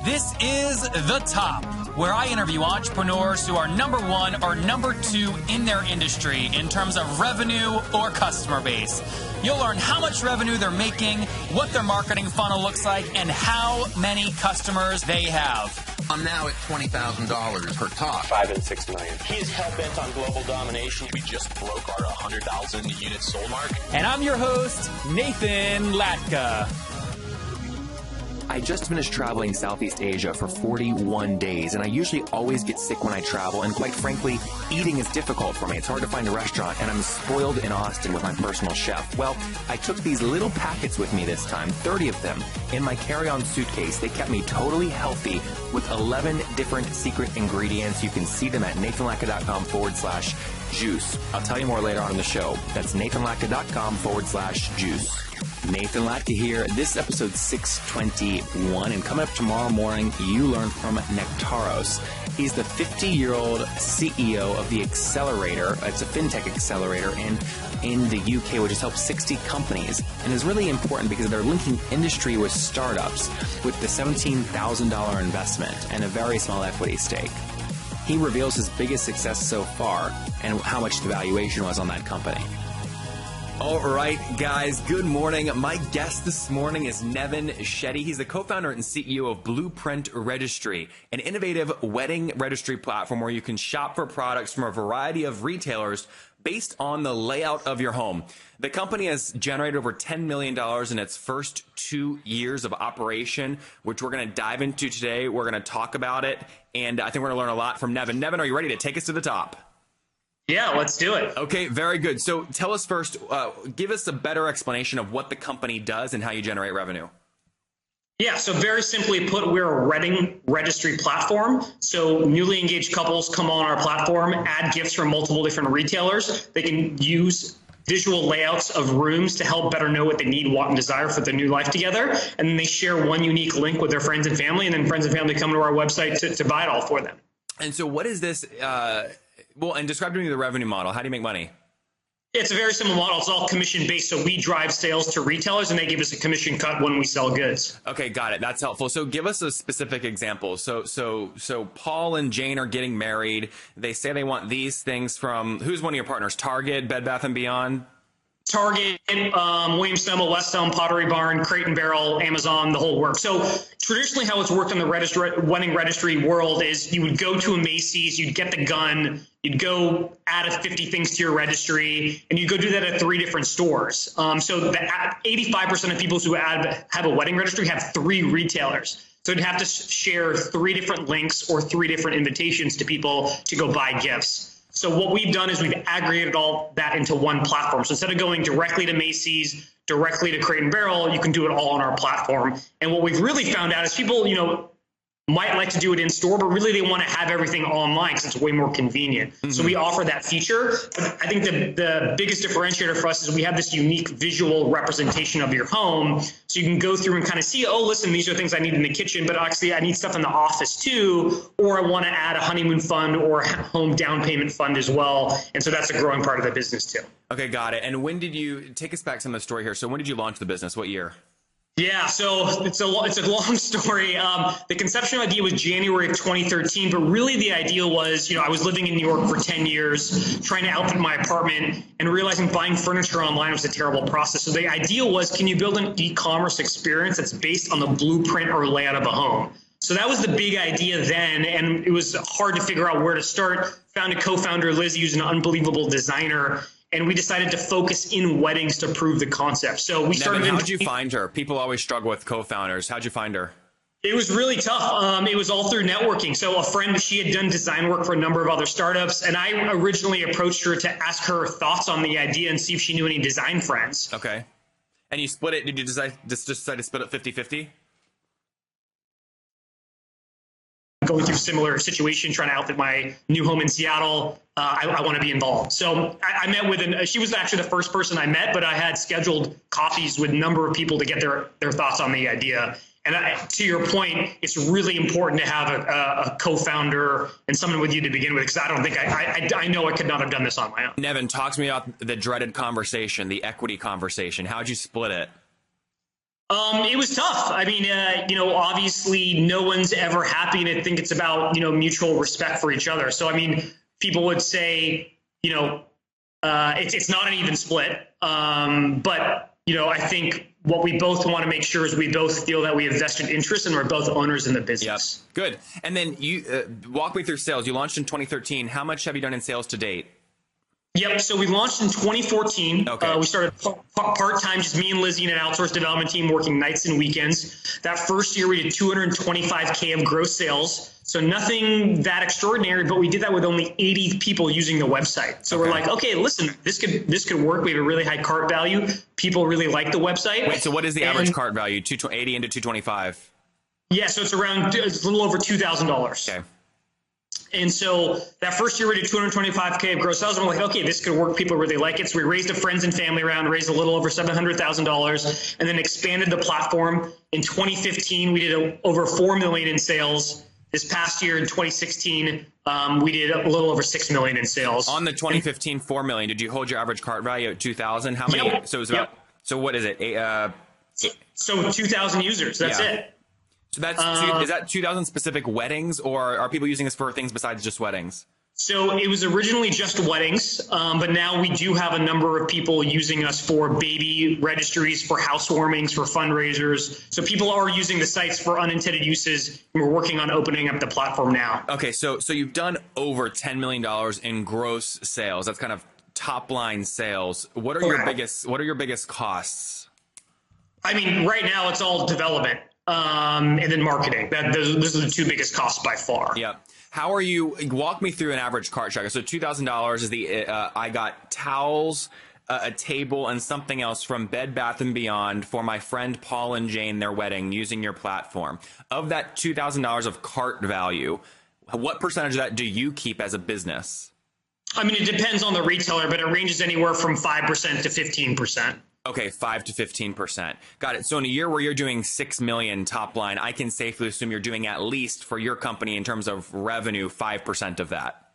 This is The Top, where I interview entrepreneurs who are number one or number two in their industry in terms of revenue or customer base. You'll learn how much revenue they're making, what their marketing funnel looks like, and how many customers they have. I'm now at $20,000 per top. 5 and 6 million. He's hell-bent on global domination. We just broke our 100,000 units sold mark. And I'm your host, Nathan Latka. I just finished traveling Southeast Asia for 41 days, and I usually always get sick when I travel, and quite frankly, eating is difficult for me. It's hard to find a restaurant, and I'm spoiled in Austin with my personal chef. Well, I took these little packets with me this time, 30 of them, in my carry-on suitcase. They kept me totally healthy with 11 different secret ingredients. You can see them at nathanlatka.com/juice. I'll tell you more later on in the show. That's nathanlatka.com/juice. Nathan Latka here. This is episode 621, and coming up tomorrow morning, you learn from Nectaros. He's the 50-year-old CEO of the Accelerator. It's a fintech accelerator in the UK, which has helped 60 companies, and is really important because they're linking industry with startups with the $17,000 investment and a very small equity stake. He reveals his biggest success so far and how much the valuation was on that company. All right, guys, good morning. My guest this morning is Nevin. He's the co-founder and CEO of Blueprint Registry, an innovative wedding registry platform where you can shop for products from a variety of retailers based on the layout of your home. The company has generated over $10 million in its first 2 years of operation, which we're going to dive into today. We're going to talk about it, and I think we're going to learn a lot from Nevin. Nevin, are you ready to take us to the top? Yeah, let's do it. Okay, very good. So tell us first, give us a better explanation of what the company does and how you generate revenue. Yeah, so very simply put, we're a wedding registry platform. So newly engaged couples come on our platform, add gifts from multiple different retailers. They can use visual layouts of rooms to help better know what they need, want, and desire for their new life together. And then they share one unique link with their friends and family, and then friends and family come to our website to buy it all for them. And so what is this? Well, and describe to me the revenue model. How do you make money? It's a very similar model. It's all commission-based. So we drive sales to retailers, and they give us a commission cut when we sell goods. Okay, got it. That's helpful. So give us a specific example. So Paul and Jane are getting married. They say they want these things from, who's one of your partners? Target, Bed Bath & Beyond? Target, Williams-Sonoma, West Elm, Pottery Barn, Crate & Barrel, Amazon, the whole work. So traditionally how it's worked in the wedding registry world is you would go to a Macy's, you'd get the gun, you'd go add 50 things to your registry, and you go do that at 3 different stores. So the 85% of people who have a wedding registry have 3 retailers. So you'd have to share 3 different links or 3 different invitations to people to go buy gifts. So what we've done is we've aggregated all that into one platform. So instead of going directly to Macy's, directly to Crate & Barrel, you can do it all on our platform. And what we've really found out is people, might like to do it in store, but really they want to have everything online because it's way more convenient. Mm-hmm. So we offer that feature. But I think the biggest differentiator for us is we have this unique visual representation of your home. So you can go through and kind of see, oh, listen, these are things I need in the kitchen, but actually I need stuff in the office too, or I want to add a honeymoon fund or a home down payment fund as well. And so that's a growing part of the business too. Okay, got it. And when did you, take us back some of the story here. So when did you launch the business? What year? Yeah, so it's a long story. The conceptual idea was January of 2013, but really the idea was, I was living in New York for 10 years, trying to outfit my apartment and realizing buying furniture online was a terrible process. So the idea was, can you build an e-commerce experience that's based on the blueprint or layout of a home? So that was the big idea then, and it was hard to figure out where to start. Found a co-founder, Liz, who's an unbelievable designer. And we decided to focus in weddings to prove the concept. So we started. Nevin, how'd you find her? People always struggle with co-founders. How'd you find her? It was really tough. It was all through networking. So a friend, she had done design work for a number of other startups. And I originally approached her to ask her thoughts on the idea and see if she knew any design friends. Okay. And you split it. Did you decide to split it 50-50? Going through a similar situation, trying to outfit my new home in Seattle. I want to be involved. So I met with she was actually the first person I met, but I had scheduled coffees with a number of people to get their thoughts on the idea. And to your point, it's really important to have a co-founder and someone with you to begin with, because I don't think I know I could not have done this on my own. Nevin, talk to me about the dreaded conversation, the equity conversation. How'd you split it? It was tough. I mean, obviously no one's ever happy, and I think it's about, mutual respect for each other. So, I mean, people would say, it's not an even split. But, I think what we both want to make sure is we both feel that we have vested interest and we're both owners in the business. Yep. Good. And then you walk me through sales. You launched in 2013. How much have you done in sales to date? Yep. So we launched in 2014. Okay. We started part-time, just me and Lizzie and an outsourced development team working nights and weekends. That first year we did 225K of gross sales. So nothing that extraordinary, but we did that with only 80 people using the website. So we're like, okay, listen, this could work. We have a really high cart value. People really like the website. Wait, so what is the average cart value? 280 into 225? Yeah, so it's a little over $2,000. Okay. And so that first year we did 225K of gross sales. And we're like, okay, this could work. People really like it. So we raised a friends and family round, raised a little over $700,000, and then expanded the platform. In 2015, we did over $4 million in sales. This past year in 2016, we did a little over $6 million in sales. On the 2015 $4 million, did you hold your average cart value at 2,000? How many? Yep. So it was about. Yep. So what is it? So 2,000 users. That's it. So that's is that 2,000 specific weddings, or are people using this for things besides just weddings? So it was originally just weddings, but now we do have a number of people using us for baby registries, for housewarmings, for fundraisers. So people are using the sites for unintended uses, and we're working on opening up the platform now. Okay, so you've done over $10 million in gross sales. That's kind of top line sales. What are your biggest costs? I mean, right now it's all development. And then marketing. Those are the two biggest costs by far. Yep. How are you? Walk me through an average cart tracker. So $2,000 is the. I got towels, a table, and something else from Bed Bath & Beyond for my friend Paul and Jane, their wedding, using your platform. Of that $2,000 of cart value, what percentage of that do you keep as a business? I mean, it depends on the retailer, but it ranges anywhere from 5% to 15%. Okay, 5 to 15%. Got it. So in a year where you're doing 6 million top line, I can safely assume you're doing at least for your company in terms of revenue, 5% of that.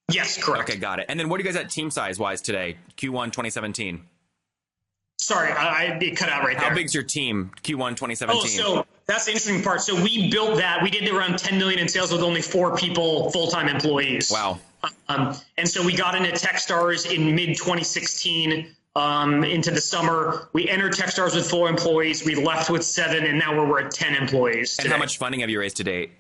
Yes, correct. Okay, got it. And then what are you guys at team size wise today? Q1 2017. Sorry, I cut out right there. How big's your team? Q1 2017. Oh, so that's the interesting part. So we built that. We did around 10 million in sales with only 4 people, full-time employees. Wow. And so we got into Techstars in mid 2016. Into the summer, we entered Techstars with 4 employees. We left with 7, and now we're at 10 employees today. And how much funding have you raised to date?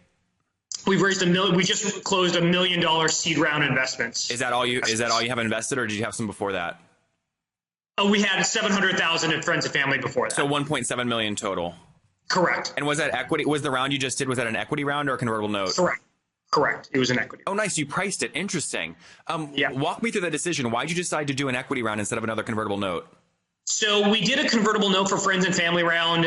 We've raised $1 million. We just closed $1 million seed round investments. Is that all you have invested, or did you have some before that? Oh, we had 700,000 in friends and family before that. So 1.7 million total. Correct. And was that equity? Was the round you just did, was that an equity round or a convertible note? Correct. It was an equity. Oh, nice. You priced it. Interesting. Yeah. Walk me through that decision. Why'd you decide to do an equity round instead of another convertible note? So we did a convertible note for friends and family round.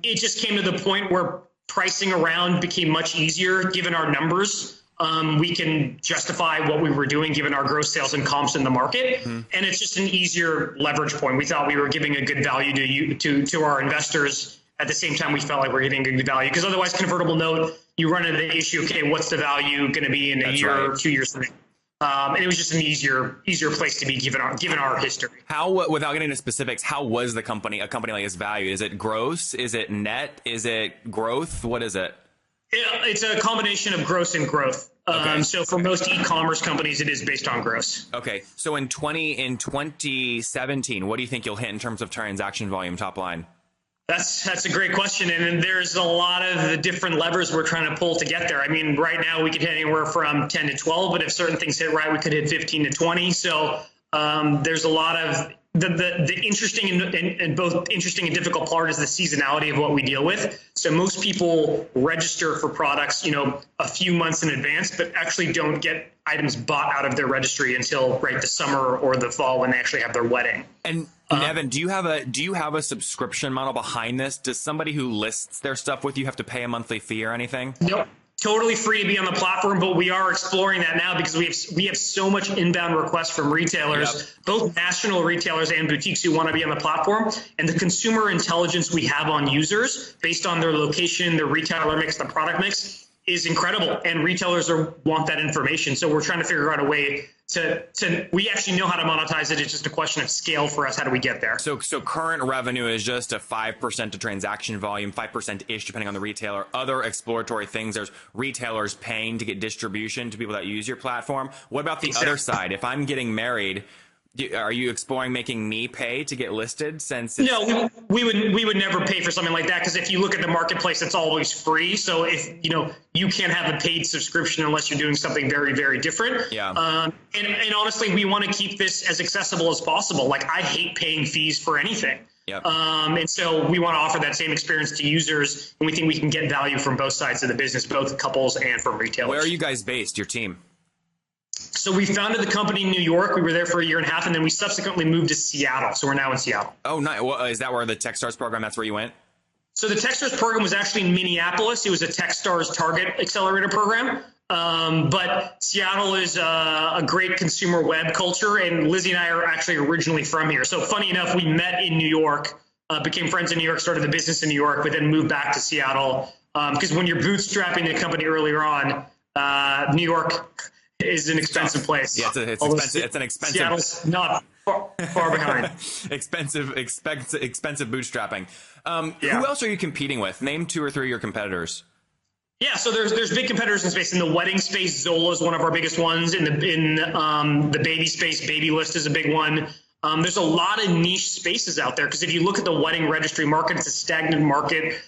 It just came to the point where pricing around became much easier given our numbers. We can justify what we were doing given our gross sales and comps in the market. Mm-hmm. And it's just an easier leverage point. We thought we were giving a good value to our investors. At the same time, we felt like we're getting good value, because otherwise convertible note, you run into the issue, okay, what's the value going to be in a year or 2 years from now? And it was just an easier place to be given our history. How, without getting into specifics, how was a company like this valued? Is it gross? Is it net? Is it growth? What is it? It's a combination of gross and growth. Okay. So for most e-commerce companies, it is based on gross. Okay. So in 2017, what do you think you'll hit in terms of transaction volume top line? That's a great question, and there's a lot of different levers we're trying to pull to get there. I mean, right now we could hit anywhere from 10 to 12, but if certain things hit right, we could hit 15 to 20. So there's a lot of the interesting and both interesting and difficult part is the seasonality of what we deal with. So most people register for products, a few months in advance, but actually don't get items bought out of their registry until the summer or the fall when they actually have their wedding. And Nevin, do you have a subscription model behind this? Does somebody who lists their stuff with you have to pay a monthly fee or anything? Nope. Totally free to be on the platform, but we are exploring that now because we have so much inbound requests from retailers, both national retailers and boutiques who want to be on the platform. And the consumer intelligence we have on users based on their location, their retailer mix, the product mix is incredible. And retailers want that information. So we're trying to figure out a way we actually know how to monetize it. It's just a question of scale for us. How do we get there? So current revenue is just a 5% to transaction volume, 5%-ish, depending on the retailer. Other exploratory things, there's retailers paying to get distribution to people that use your platform. What about the other side? If I'm getting married, are you exploring making me pay to get listed? Since no, we would never pay for something like that, because if you look at the marketplace, it's always free. So if you can't have a paid subscription unless you're doing something very, very different. Yeah. And honestly, we want to keep this as accessible as possible. Like, I hate paying fees for anything. Yep. And so we want to offer that same experience to users, and we think we can get value from both sides of the business, both couples and from retailers. Where are you guys based, your team? So we founded the company in New York. We were there for a year and a half, and then we subsequently moved to Seattle. So we're now in Seattle. Oh, nice. Well, is that where the Techstars program, that's where you went? So the Techstars program was actually in Minneapolis. It was a Techstars Target Accelerator program. But Seattle is a great consumer web culture, and Lizzie and I are actually originally from here. So funny enough, we met in New York, became friends in New York, started the business in New York, but then moved back to Seattle. Because when you're bootstrapping the company earlier on, New York is an expensive place. Yeah, it's expensive. It's an expensive. Seattle's not far behind. expensive bootstrapping. Yeah. Who else are you competing with? Name 2 or 3 of your competitors. Yeah, so there's big competitors in space. In the wedding space, Zola is one of our biggest ones. In the baby space, Babylist is a big one. There's a lot of niche spaces out there, because if you look at the wedding registry market, it's a stagnant market.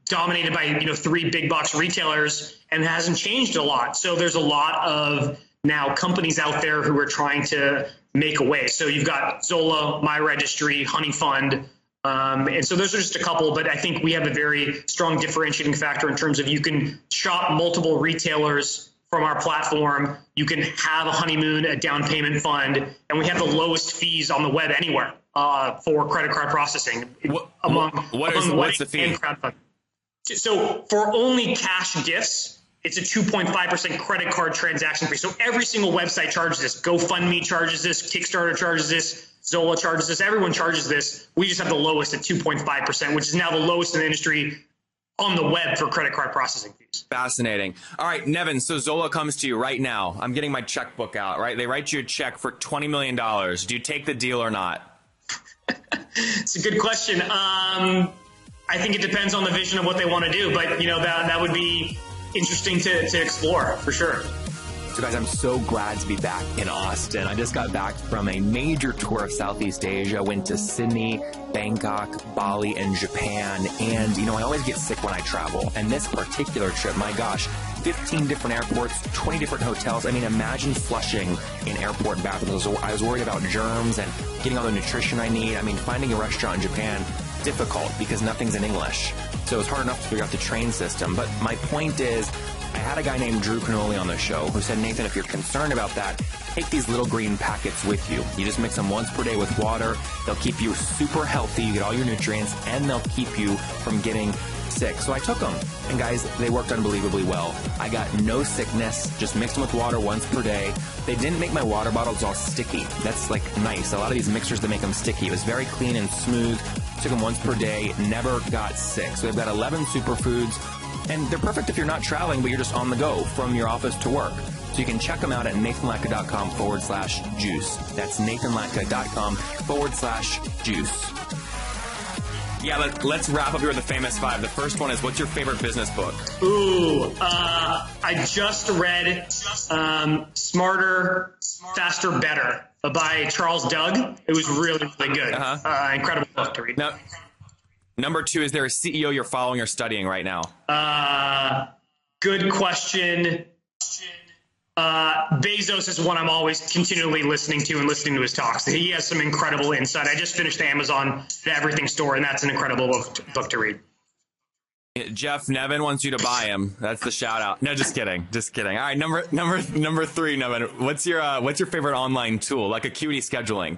Dominated by 3 big box retailers, and it hasn't changed a lot. So there's a lot of now companies out there who are trying to make a way. So you've got Zola, Myregistry, Honeyfund, and so those are just a couple. But I think we have a very strong differentiating factor in terms of you can shop multiple retailers from our platform. You can have a honeymoon, a down payment fund, and we have the lowest fees on the web anywhere for credit card processing. What's the fee? So for only cash gifts, it's a 2.5% credit card transaction fee. So every single website charges this. GoFundMe charges this. Kickstarter charges this. Zola charges this. Everyone charges this. We just have the lowest at 2.5%, which is now the lowest in the industry on the web for credit card processing fees. Fascinating. All right, Nevin, so Zola comes to you right now. I'm getting my checkbook out, right? They write you a check for $20 million. Do you take the deal or not? It's a good question. I think it depends on the vision of what they want to do, but that would be interesting to explore for sure. So guys, I'm so glad to be back in Austin. I just got back from a major tour of Southeast Asia, went to Sydney, Bangkok, Bali, and Japan. And I always get sick when I travel. And this particular trip, my gosh, 15 different airports, 20 different hotels. I mean, imagine flushing in airport bathrooms. I was worried about germs and getting all the nutrition I need. I mean, finding a restaurant in Japan, difficult because nothing's in English. So it was hard enough to figure out the train system. But my point is, I had a guy named Drew Canoli on the show who said, Nathan, if you're concerned about that, take these little green packets with you. You just mix them once per day with water. They'll keep you super healthy. You get all your nutrients, and they'll keep you from getting sick. So I took them, and guys, they worked unbelievably well. I got no sickness, just mixed them with water once per day. They didn't make my water bottles all sticky. That's like nice. A lot of these mixers, they make them sticky. It was very clean and smooth. Took them once per day, never got sick. So they've got 11 superfoods, and they're perfect if you're not traveling, but you're just on the go from your office to work. So you can check them out at nathanlatka.com/juice. That's nathanlatka.com/juice. Yeah, let's wrap up here with the famous 5. The first one is, what's your favorite business book? Ooh, I just read Smarter, Faster, Better by Charles Doug. It was really, really good. Incredible book to read. Now, number 2, is there a CEO you're following or studying right now? Good question. Bezos is one I'm always continually listening to and listening to his talks. He has some incredible insight. I just finished the Amazon The Everything Store, and that's an incredible book to read. Jeff, Nevin wants you to buy him. That's the shout out. No, just kidding. Just kidding. All right, number 3, Nevin. What's your favorite online tool, like Acuity scheduling?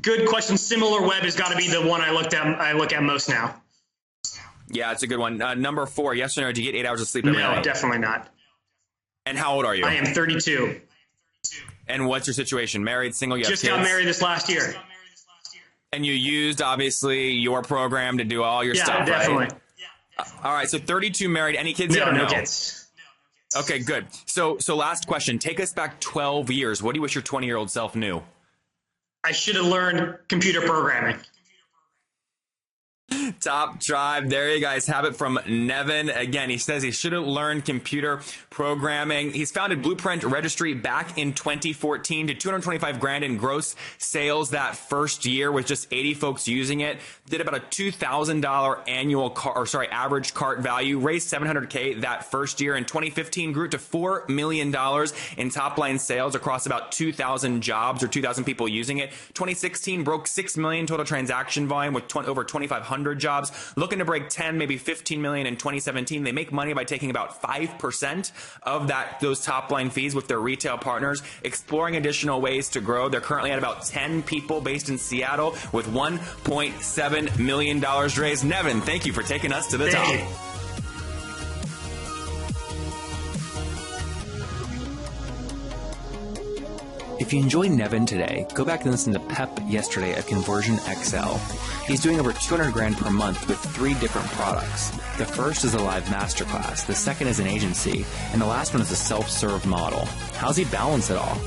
Good question. SimilarWeb has got to be the one I look at most now. Yeah, it's a good one. Number 4, yes or no, do you get 8 hours of sleep every night? No, definitely not. And how old are you? I am 32. And what's your situation? Married, single, you have Just kids? got married this last year. And you used, obviously, your program to do all your stuff, Yeah, definitely. Right? All right, so 32, married. Any kids yet or no kids. Okay, good. So last question. Take us back 12 years. What do you wish your 20-year-old self knew? I should have learned computer programming. Top Tribe. There you guys have it from Nevin. Again, he says he should have learned computer programming. He's founded Blueprint Registry back in 2014 to 225 grand in gross sales that first year with just 80 folks using it. Did about a $2,000 annual average cart value. Raised $700K that first year. In 2015, grew to $4 million in top line sales across about 2,000 jobs or 2,000 people using it. 2016 broke 6 million total transaction volume with over 2,500 jobs. Looking to break 10, maybe 15 million in 2017. They make money by taking about 5% of those top line fees with their retail partners, exploring additional ways to grow. They're currently at about 10 people based in Seattle with $1.7 million raised. Nevin, thank you for taking us to the top. If you enjoyed Nevin today, go back and listen to Pep yesterday at Conversion XL. He's doing over 200 grand per month with 3 different products. The first is a live masterclass, the second is an agency, and the last one is a self-serve model. How's he balance it all?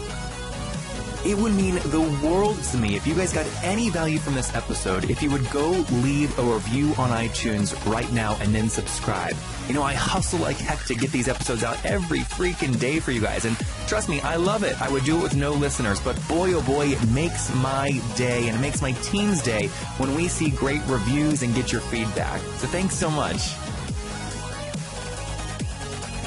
It would mean the world to me if you guys got any value from this episode, if you would go leave a review on iTunes right now and then subscribe. You know, I hustle like heck to get these episodes out every freaking day for you guys, and trust me, I love it. I would do it with no listeners, but boy, oh boy, it makes my day, and it makes my team's day when we see great reviews and get your feedback. So thanks so much.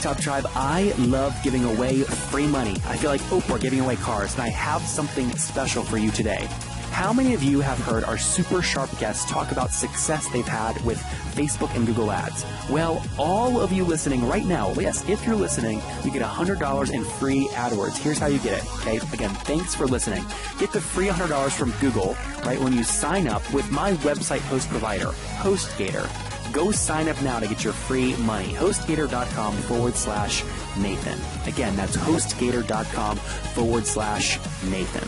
Top Tribe, I love giving away free money. I feel like Oprah giving away cars, and I have something special for you today. How many of you have heard our super sharp guests talk about success they've had with Facebook and Google Ads? Well, all of you listening right now, yes, if you're listening, you get $100 in free AdWords. Here's how you get it, okay? Again, thanks for listening. Get the free $100 from Google, right, when you sign up with my website host provider, HostGator. Go sign up now to get your free money. HostGator.com/Nathan. Again, that's HostGator.com/Nathan.